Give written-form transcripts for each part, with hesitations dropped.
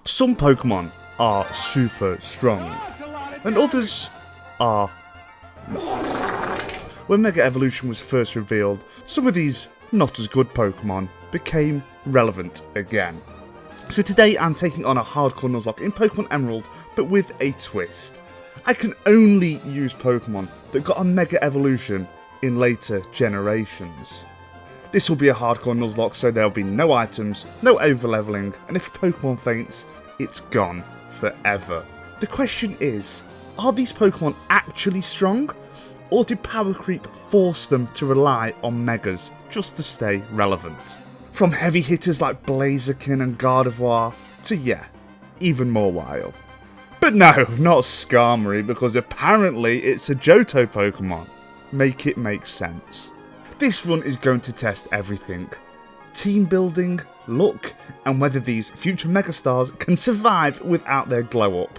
Some Pokemon are super strong, and others are not. When Mega Evolution was first revealed, some of these not as good Pokemon became relevant again. So today I'm taking on a hardcore Nuzlocke in Pokemon Emerald, but with a twist. I can only use Pokemon that got a Mega Evolution in later generations. This will be a hardcore Nuzlocke, so there'll be no items, no overleveling, and if a Pokemon faints, it's gone forever. The question is, are these Pokemon actually strong? Or did power creep force them to rely on Megas just to stay relevant? From heavy hitters like Blaziken and Gardevoir to, even more wild. But no, not Skarmory, because apparently it's a Johto Pokemon. Make it make sense. This run is going to test everything. Team building, luck, and whether these future megastars can survive without their glow up.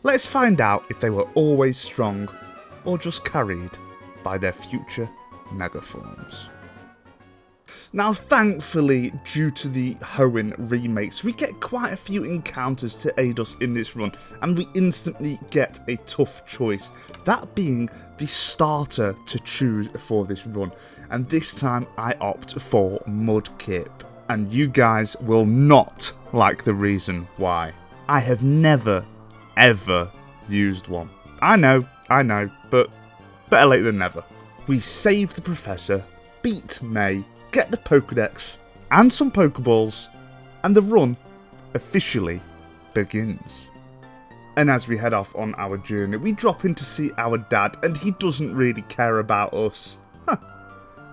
Let's find out if they were always strong, or just carried by their future megaforms. Now thankfully, due to the Hoenn remakes, we get quite a few encounters to aid us in this run, and we instantly get a tough choice, that being the starter to choose for this run, and this time I opt for Mudkip, and you guys will not like the reason why. I have never, ever used one. I know, but better late than never. We save the Professor, beat May, get the Pokedex, and some Pokeballs, and the run officially begins. And as we head off on our journey, we drop in to see our dad, and he doesn't really care about us.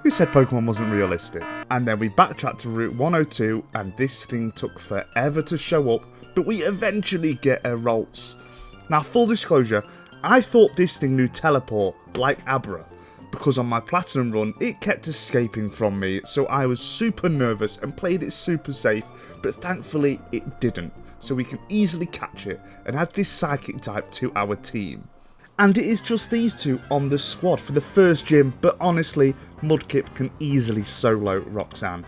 Who said Pokemon wasn't realistic? And then we backtrack to Route 102, and this thing took forever to show up, but we eventually get a Ralts. Now, full disclosure, I thought this thing knew Teleport, like Abra, because on my Platinum run, it kept escaping from me, so I was super nervous and played it super safe, but thankfully it didn't, so we can easily catch it and add this Psychic type to our team. And it is just these two on the squad for the first gym, but honestly, Mudkip can easily solo Roxanne.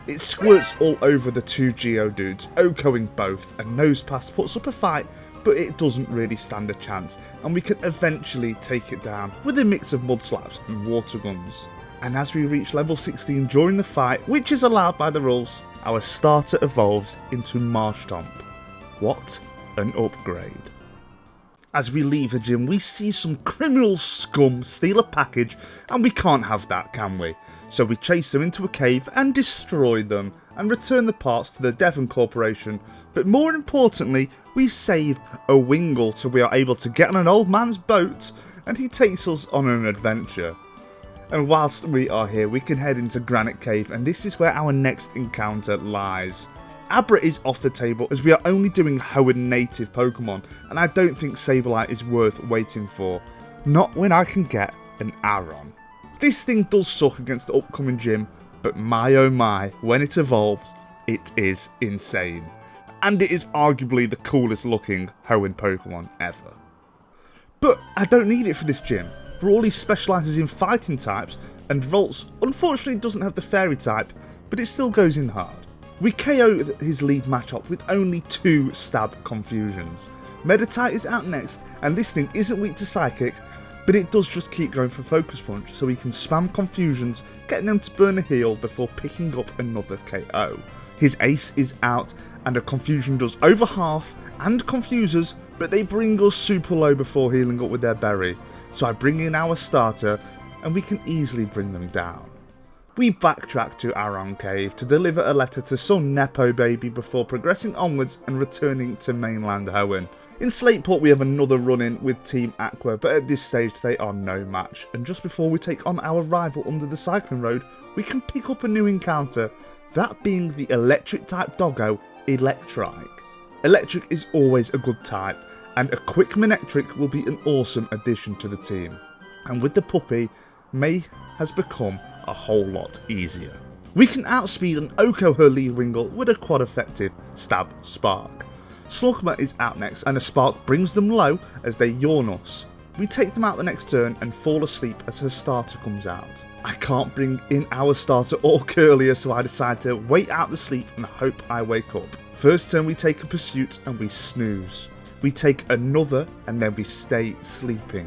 It squirts all over the two Geodudes, OHKOing both, and Nosepass puts up a fight, but it doesn't really stand a chance, and we can eventually take it down with a mix of Mud Slaps and Water Guns. And as we reach level 16 during the fight, which is allowed by the rules, our starter evolves into Marshtomp. What an upgrade. As we leave the gym, we see some criminal scum steal a package, and we can't have that, can we? So we chase them into a cave and destroy them, and return the parts to the Devon Corporation, but more importantly, we save a Wingull so we are able to get on an old man's boat, and he takes us on an adventure. And whilst we are here, we can head into Granite Cave, and this is where our next encounter lies. Abra is off the table as we are only doing Hoenn native Pokemon, and I don't think Sableye is worth waiting for. Not when I can get an Aron. This thing does suck against the upcoming gym, but my oh my, when it evolves, it is insane. And it is arguably the coolest looking Hoenn Pokemon ever. But I don't need it for this gym. Brawly specialises in fighting types, and Ralts unfortunately doesn't have the fairy type, but it still goes in hard. We KO his lead matchup with only 2 stab confusions. Meditite is out next, and this thing isn't weak to Psychic, but it does just keep going for Focus Punch, so we can spam confusions, getting them to burn a heal before picking up another KO. His ace is out, and a confusion does over half, and confuses, but they bring us super low before healing up with their berry, so I bring in our starter, and we can easily bring them down. We backtrack to Aron Cave to deliver a letter to some Nepo baby before progressing onwards and returning to mainland Hoenn. In Slateport we have another run-in with Team Aqua, but at this stage they are no match, and just before we take on our rival under the Cyclone Road, we can pick up a new encounter, that being the electric type doggo, Electrike. Electric is always a good type, and a quick Manectric will be an awesome addition to the team. And with the puppy, May has become a whole lot easier. We can outspeed and OHKO her lead Wingull with a quad effective Stab Spark. Slugma is out next, and a Spark brings them low as they yawn us. We take them out the next turn and fall asleep as her starter comes out. I can't bring in our starter or Curlier, so I decide to wait out the sleep and hope I wake up. First turn we take a pursuit and we snooze. We take another and then we stay sleeping.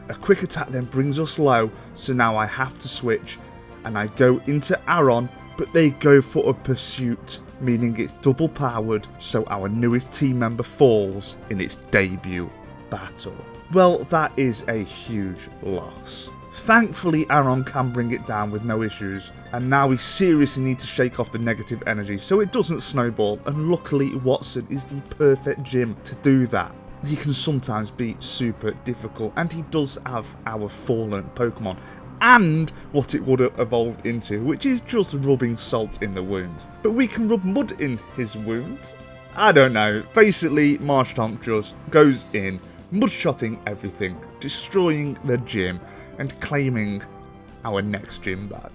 A quick attack then brings us low, so now I have to switch and I go into Aaron, but they go for a pursuit, meaning it's double powered, so our newest team member falls in its debut battle. Well, that is a huge loss. Thankfully, Aaron can bring it down with no issues, and now we seriously need to shake off the negative energy so it doesn't snowball, and luckily Watson is the perfect gym to do that. He can sometimes be super difficult, and he does have our fallen Pokemon, and what it would have evolved into, which is just rubbing salt in the wound. But we can rub mud in his wound? I don't know. Basically, Marshtomp just goes in, mudshotting everything, destroying the gym, and claiming our next gym badge.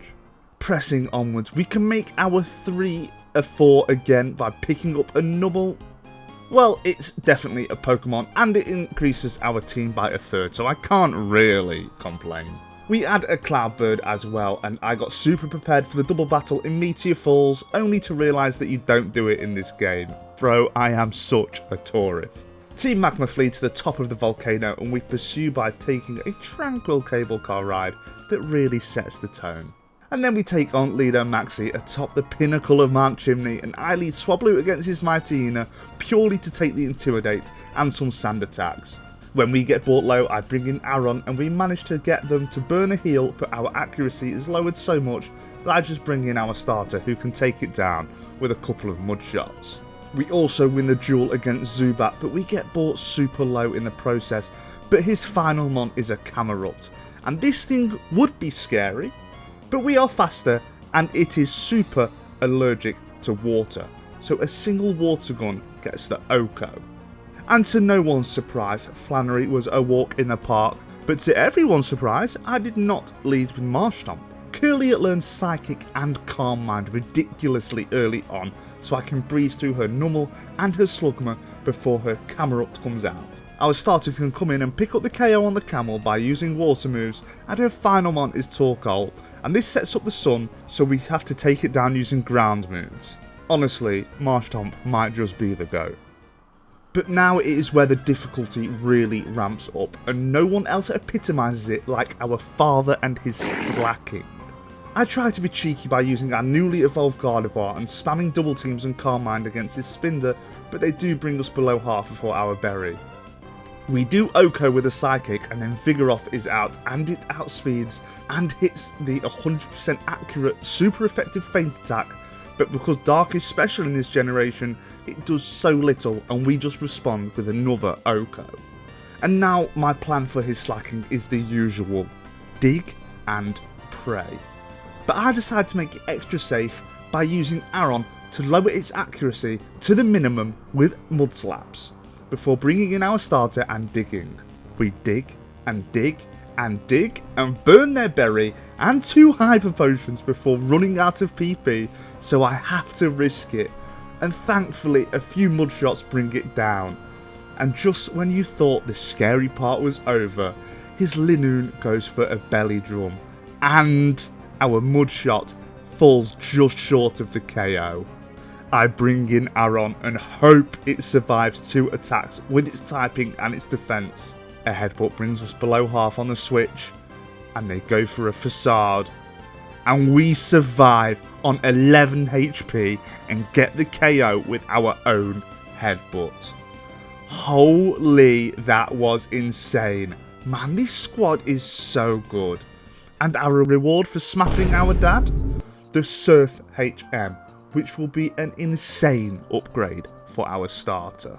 Pressing onwards, we can make our 3 a 4 again by picking up a Nubble. Well, it's definitely a Pokemon, and it increases our team by a third, so I can't really complain. We add a Cloudbird as well, and I got super prepared for the double battle in Meteor Falls, only to realise that you don't do it in this game. Bro, I am such a tourist. Team Magma flee to the top of the volcano, and we pursue by taking a tranquil cable car ride that really sets the tone. And then we take on leader Maxi atop the pinnacle of Mount Chimney, and I lead Swablu against his Mightyena purely to take the Intimidate and some sand attacks. When we get brought low, I bring in Aaron, and we manage to get them to burn a heal, but our accuracy is lowered so much that I just bring in our starter who can take it down with a couple of mud shots. We also win the duel against Zubat, but we get brought super low in the process, but his final mon is a Camerupt, and this thing would be scary, but we are faster and it is super allergic to water, so a single water gun gets the Oko. And to no one's surprise, Flannery was a walk in the park, but to everyone's surprise, I did not lead with Marshtomp. Curly learns Psychic and Calm Mind ridiculously early on, so I can breeze through her Numel and her Slugma before her Camerupt comes out. Our starter can come in and pick up the KO on the Camel by using water moves, and her final mon is Torkoal, and this sets up the Sun, so we have to take it down using ground moves. Honestly, Marshtomp might just be the GOAT. But now it is where the difficulty really ramps up, and no one else epitomises it like our father and his slacking. I try to be cheeky by using our newly evolved Gardevoir and spamming double teams and Calm Mind against his Spinder, but they do bring us below half before our Berry. We do Oko with a Psychic, and then Vigoroth is out, and it outspeeds and hits the 100% accurate super effective feint attack, but because Dark is special in this generation, it does so little, and we just respond with another Oko. And now my plan for his slacking is the usual: dig and pray. But I decide to make it extra safe by using Aaron to lower its accuracy to the minimum with Mud Slaps, before bringing in our starter and digging. We dig and dig and dig and burn their berry and 2 hyper potions before running out of PP, so I have to risk it, and thankfully a few mud shots bring it down. And just when you thought the scary part was over, his Linoon goes for a belly drum, and our mud shot falls just short of the KO. I bring in Aaron and hope it survives 2 attacks with its typing and its defense. A headbutt brings us below half on the switch, and they go for a facade, and we survive on 11 HP and get the KO with our own headbutt. Holy, that was insane. Man, this squad is so good. And our reward for smashing our dad? The Surf HM, which will be an insane upgrade for our starter.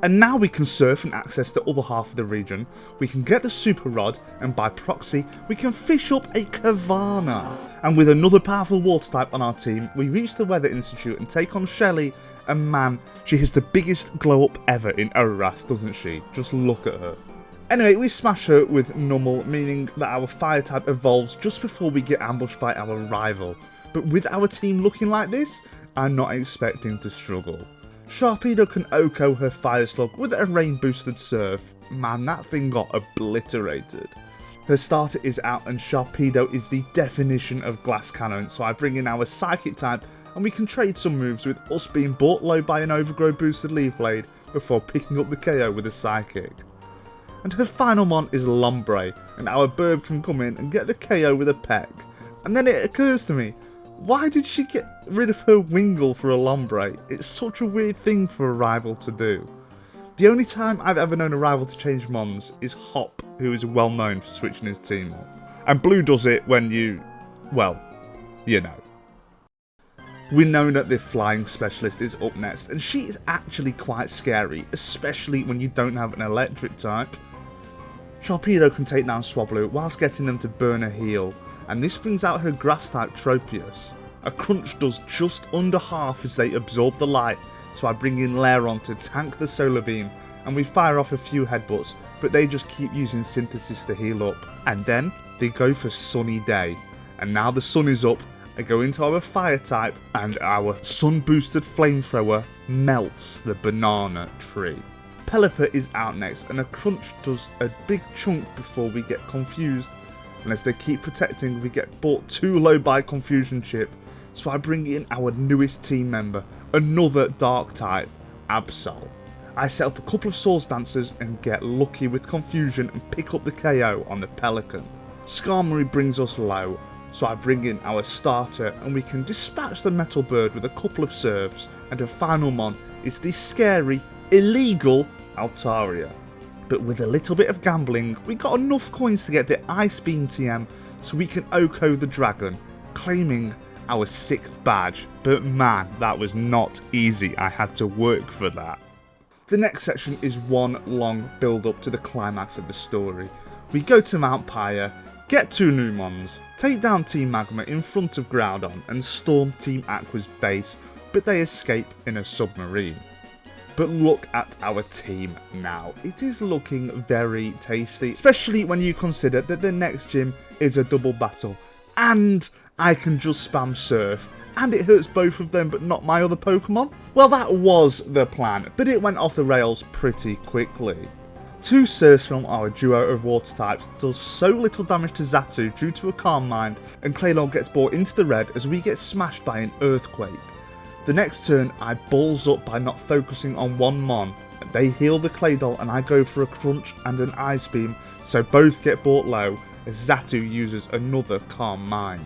And now we can surf and access the other half of the region. We can get the Super Rod, and by proxy, we can fish up a Kavana. And with another powerful water type on our team, we reach the Weather Institute and take on Shelly. And man, she has the biggest glow up ever in Oras, doesn't she? Just look at her. Anyway, we smash her with Numel, meaning that our fire type evolves just before we get ambushed by our rival. But with our team looking like this, I'm not expecting to struggle. Sharpedo can Oko her Fire Slug with a rain boosted Surf. Man, that thing got obliterated. Her starter is out and Sharpedo is the definition of Glass Cannon, so I bring in our Psychic type and we can trade some moves with us being brought low by an overgrow boosted Leaf Blade before picking up the KO with a Psychic. And her final mon is Lombre, and our Burb can come in and get the KO with a Peck. And then it occurs to me, why did she get rid of her Wingull for a Lombre? It's such a weird thing for a rival to do. The only time I've ever known a rival to change mons is Hop, who is well known for switching his team up. And Blue does it when you, well, you know. We know that the Flying Specialist is up next, and she is actually quite scary, especially when you don't have an electric type. Sharpedo can take down Swablu whilst getting them to burn a heal, and this brings out her Grass type Tropius. A Crunch does just under half as they absorb the light, so I bring in Lairon to tank the Solar Beam, and we fire off a few headbutts, but they just keep using Synthesis to heal up. And then they go for Sunny Day, and now the sun is up, I go into our Fire type, and our Sun boosted Flamethrower melts the banana tree. Pelipper is out next, and a Crunch does a big chunk before we get confused, and as they keep protecting we get brought too low by Confusion Chip, so I bring in our newest team member, another Dark type, Absol. I set up a couple of Swords Dancers and get lucky with Confusion and pick up the KO on the Pelican. Skarmory brings us low, so I bring in our starter and we can dispatch the Metal Bird with a couple of serves, and her final mon is the scary, illegal Altaria. But with a little bit of gambling, we got enough coins to get the Ice Beam TM so we can OHKO the dragon, claiming our 6th badge. But man, that was not easy, I had to work for that. The next section is one long build up to the climax of the story. We go to Mount Pyre, get 2 new mons, take down Team Magma in front of Groudon and storm Team Aqua's base, but they escape in a submarine. But look at our team now, it is looking very tasty, especially when you consider that the next gym is a double battle, and I can just spam Surf, and it hurts both of them but not my other Pokemon? Well, that was the plan, but it went off the rails pretty quickly. 2 Surfs from our duo of water types does so little damage to Xatu due to a Calm Mind, and Claydol gets brought into the red as we get smashed by an Earthquake. The next turn I balls up by not focusing on one mon, they heal the Claydol and I go for a Crunch and an Ice Beam, so both get brought low as Xatu uses another Calm Mind.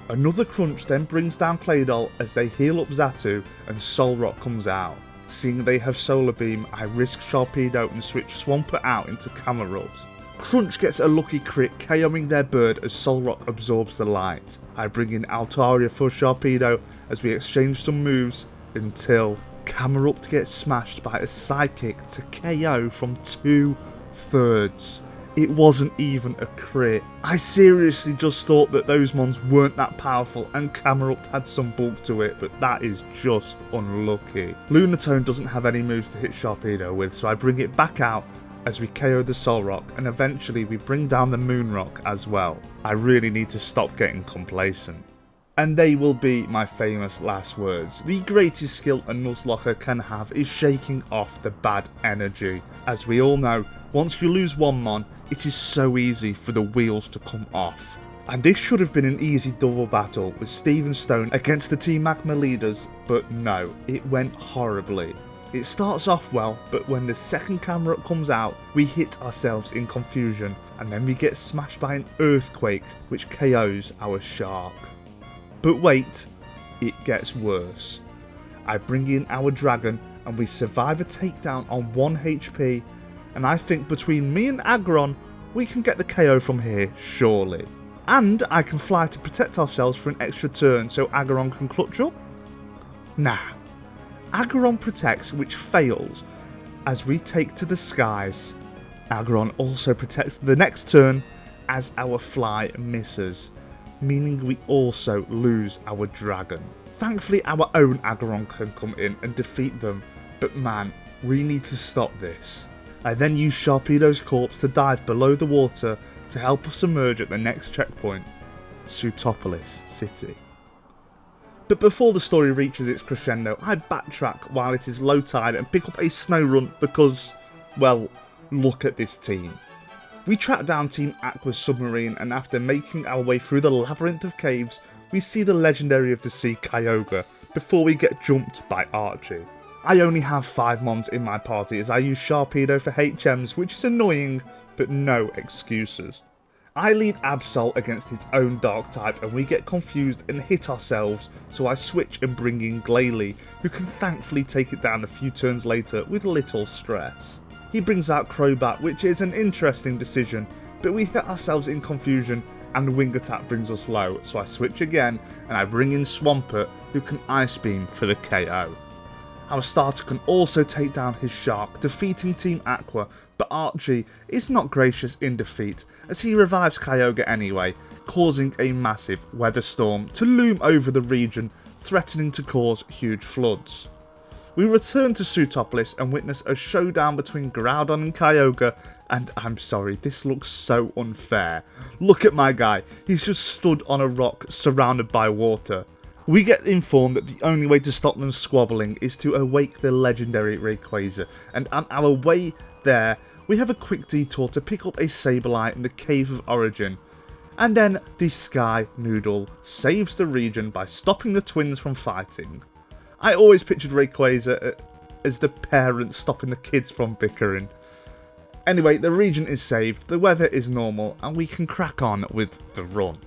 Another Crunch then brings down Claydol as they heal up Xatu and Solrock comes out. Seeing they have Solar Beam, I risk Sharpedo and switch Swampert out into Camerupt. Crunch gets a lucky crit, KOing their bird as Solrock absorbs the light. I bring in Altaria for Sharpedo as we exchange some moves until Camerupt gets smashed by a Psychic to KO from 2/3. It wasn't even a crit. I seriously just thought that those mons weren't that powerful and Camerupt had some bulk to it, but that is just unlucky. Lunatone doesn't have any moves to hit Sharpedo with, so I bring it back out as we KO the Solrock, and eventually we bring down the Moonrock as well. I really need to stop getting complacent. And they will be my famous last words. The greatest skill a Nuzlocke can have is shaking off the bad energy. As we all know, once you lose one mon, it is so easy for the wheels to come off. And this should have been an easy double battle with Steve and Stone against the Team Magma leaders, but no, it went horribly. It starts off well, but when the second camera comes out, we hit ourselves in confusion, and then we get smashed by an Earthquake, which KOs our Shark. But wait, it gets worse. I bring in our Dragon, and we survive a takedown on 1 HP, and I think between me and Aggron, we can get the KO from here, surely. And I can fly to protect ourselves for an extra turn so Aggron can clutch up? Nah. Aggron protects, which fails, as we take to the skies. Aggron also protects the next turn as our fly misses, meaning we also lose our Dragon. Thankfully our own Aggron can come in and defeat them, but man, we need to stop this. I then use Sharpedo's corpse to dive below the water to help us emerge at the next checkpoint, Sutopolis City. But before the story reaches its crescendo, I backtrack while it is low tide and pick up a snow run because, well, look at this team. We track down Team Aqua's submarine, and after making our way through the labyrinth of caves, we see the legendary of the sea Kyogre before we get jumped by Archie. I only have 5 mons in my party as I use Sharpedo for HMs, which is annoying, but no excuses. I lead Absol against his own dark type and we get confused and hit ourselves, so I switch and bring in Glalie, who can thankfully take it down a few turns later with little stress. He brings out Crobat, which is an interesting decision, but we hit ourselves in confusion and Wing Attack brings us low, so I switch again and I bring in Swampert, who can Ice Beam for the KO. Our starter can also take down his Shark, defeating Team Aqua, but Archie is not gracious in defeat as he revives Kyogre anyway, causing a massive weather storm to loom over the region, threatening to cause huge floods. We return to Sootopolis and witness a showdown between Groudon and Kyogre, and I'm sorry, this looks so unfair. Look at my guy, he's just stood on a rock surrounded by water. We get informed that the only way to stop them squabbling is to awake the legendary Rayquaza, and on our way there, we have a quick detour to pick up a Sableye in the Cave of Origin. And then the Sky Noodle saves the region by stopping the twins from fighting. I always pictured Rayquaza as the parents stopping the kids from bickering. Anyway, the region is saved, the weather is normal, and we can crack on with the run.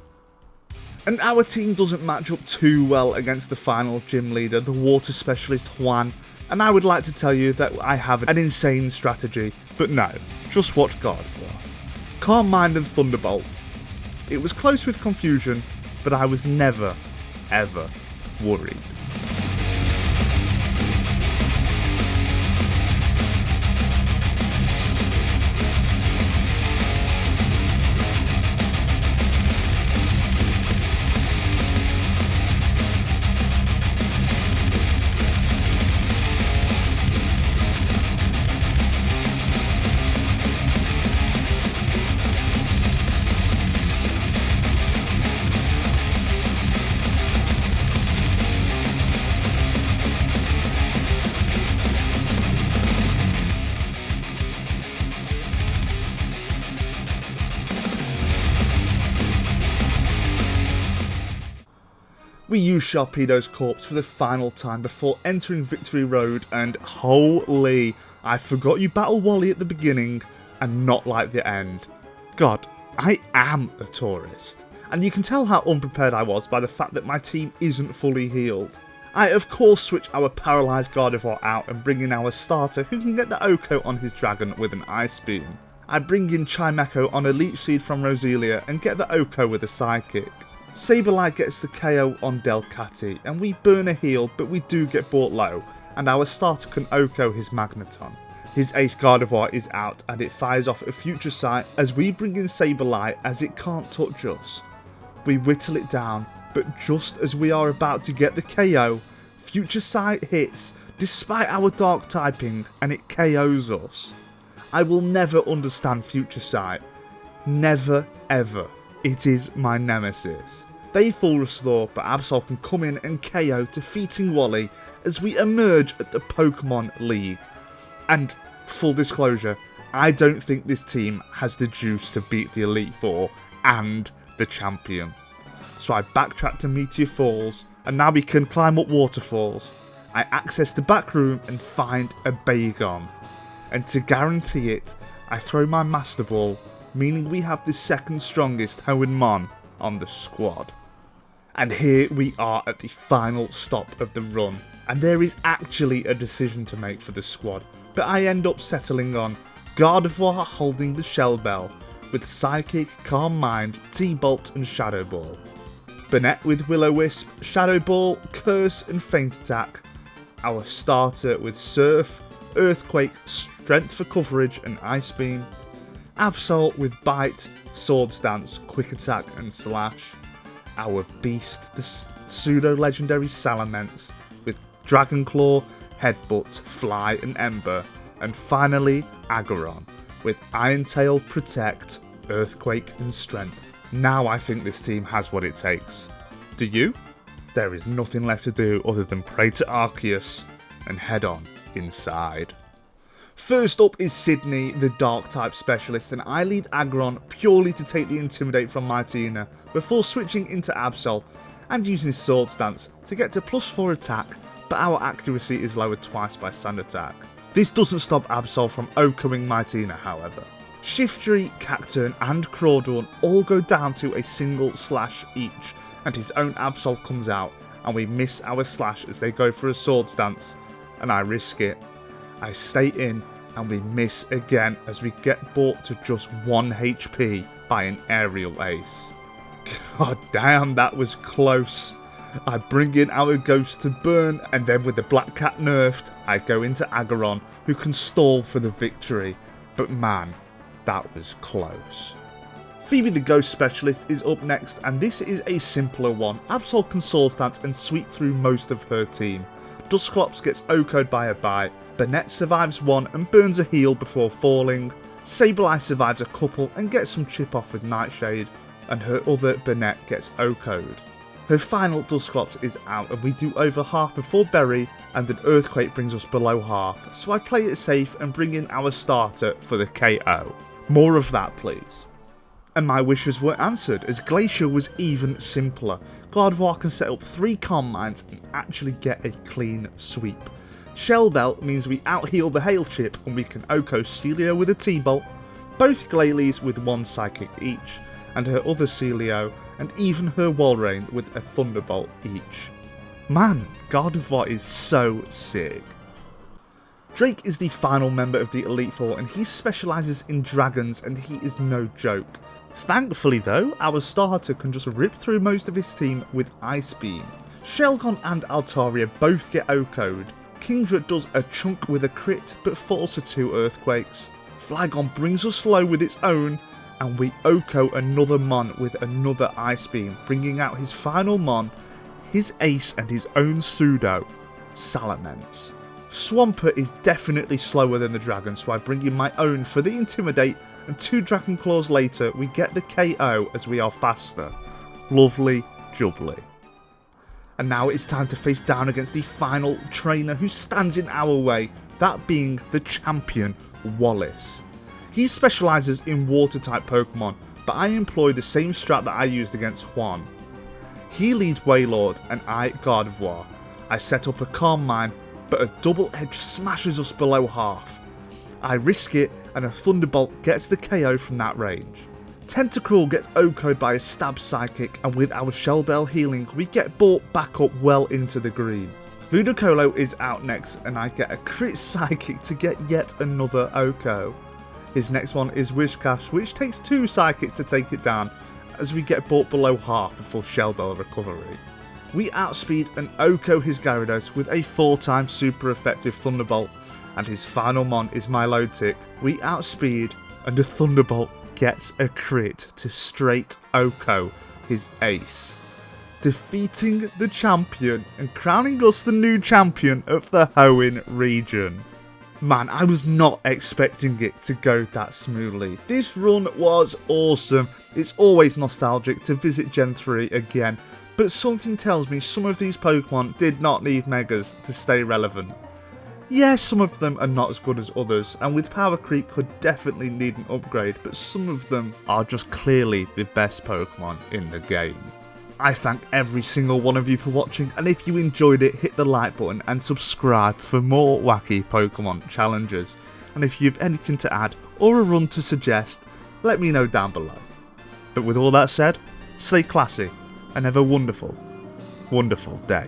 And our team doesn't match up too well against the final gym leader, the water specialist Juan, and I would like to tell you that I have an insane strategy, but no, just watch Gardevoir. Calm Mind and Thunderbolt. It was close with confusion, but I was never, ever worried. We use Sharpedo's corpse for the final time before entering Victory Road, and holy, I forgot you battle Wally at the beginning and not like the end. God, I am a tourist, and you can tell how unprepared I was by the fact that my team isn't fully healed. I of course switch our paralysed Gardevoir out and bring in our starter who can get the Oko on his dragon with an Ice Beam. I bring in Chimecho on a Leech Seed from Roselia and get the Oko with a Psychic. Sableye gets the KO on Delcatty, and we burn a heal, but we do get brought low, and our starter can Oko his Magneton. His Ace Gardevoir is out, and it fires off a Future Sight as we bring in Sableye as it can't touch us. We whittle it down, but just as we are about to get the KO, Future Sight hits, despite our dark typing, and it KOs us. I will never understand Future Sight. Never ever. It is my nemesis. They full restore, but Absol can come in and KO, defeating Wally as we emerge at the Pokémon League. And full disclosure, I don't think this team has the juice to beat the Elite Four and the champion. So I backtrack to Meteor Falls, and now we can climb up waterfalls. I access the back room and find a Bagon. And to guarantee it, I throw my Master Ball, meaning we have the second strongest Hoenn on the squad. And here we are at the final stop of the run, and there is actually a decision to make for the squad, but I end up settling on Gardevoir holding the Shell Bell, with Psychic, Calm Mind, T-Bolt and Shadow Ball. Burnett with Will-O-Wisp, Shadow Ball, Curse and Feint Attack. Our starter with Surf, Earthquake, Strength for coverage and Ice Beam. Absol with Bite, Swords Dance, Quick Attack and Slash. Our beast, the pseudo-legendary Salamence, with Dragon Claw, Headbutt, Fly and Ember. And finally, Aggron, with Iron Tail, Protect, Earthquake and Strength. Now I think this team has what it takes. Do you? There is nothing left to do other than pray to Arceus and head on inside. First up is Sydney, the Dark-type specialist, and I lead Aggron purely to take the Intimidate from Martina before switching into Absol, and using Sword Stance to get to +4 attack, but our accuracy is lowered twice by Sand Attack. This doesn't stop Absol from OHKOing Mightyena however. Shiftry, Cacturn and Crawdaunt all go down to a single slash each, and his own Absol comes out and we miss our slash as they go for a Sword Stance, and I risk it. I stay in and we miss again as we get brought to just 1 HP by an aerial ace. God damn, that was close. I bring in our Ghost to burn, and then with the Black Cat nerfed, I go into Aggron, who can stall for the victory. But man, that was close. Phoebe the Ghost Specialist is up next, and this is a simpler one. Absol can Sword Stance and sweep through most of her team. Dusclops gets OHKO'd by a bite, Burnett survives one and burns a heal before falling, Sableye survives a couple and gets some chip off with Nightshade, and her other Burnett gets OHKO'd. Her final Dusclops is out and we do over half before Berry, and an Earthquake brings us below half, so I play it safe and bring in our starter for the KO. More of that please. And my wishes were answered, as Glacier was even simpler. Gardevoir can set up 3 Calm Minds and actually get a clean sweep. Shell Belt means we out-heal the Hail Chip and we can OHKO Celio with a T-Bolt, both Glalie with 1 Psychic each, and her other Celio, and even her Walrein with a Thunderbolt each. Man, Gardevoir is so sick. Drake is the final member of the Elite Four and he specialises in dragons and he is no joke. Thankfully though, our starter can just rip through most of his team with Ice Beam. Shelgon and Altaria both get OHKO'd. Kingdra does a chunk with a crit but falls to 2 Earthquakes. Flygon brings us low with its own, and we OHKO another Mon with another Ice Beam, bringing out his final Mon, his ace and his own pseudo, Salamence. Swampert is definitely slower than the dragon, so I bring in my own for the Intimidate, and 2 Dragon Claws later we get the KO as we are faster. Lovely jubbly. And now it's time to face down against the final trainer who stands in our way, that being the champion Wallace. He specialises in water type Pokemon, but I employ the same strat that I used against Juan. He leads Wailord and I Gardevoir. I set up a Calm Mind, but a Double Edge smashes us below half. I risk it and a Thunderbolt gets the KO from that range. Tentacruel gets OHKO'd by a Stab Psychic, and with our Shell Bell healing we get brought back up well into the green. Ludicolo is out next and I get a crit Psychic to get yet another OHKO. His next one is Wishcash, which takes 2 Psychics to take it down as we get brought below half before Shell Bell recovery. We outspeed and OHKO his Gyarados with a 4-time super effective Thunderbolt, and his final Mon is Milotic. We outspeed and the Thunderbolt gets a crit to straight OHKO his ace, defeating the champion and crowning us the new champion of the Hoenn region. Man, I was not expecting it to go that smoothly. This run was awesome. It's always nostalgic to visit Gen 3 again, but something tells me some of these Pokemon did not need Megas to stay relevant. Yes, some of them are not as good as others, and with Power Creep could definitely need an upgrade, but some of them are just clearly the best Pokemon in the game. I thank every single one of you for watching, and if you enjoyed it, hit the like button and subscribe for more wacky Pokemon challenges. And if you have anything to add or a run to suggest, let me know down below. But with all that said, stay classy and have a wonderful, wonderful day.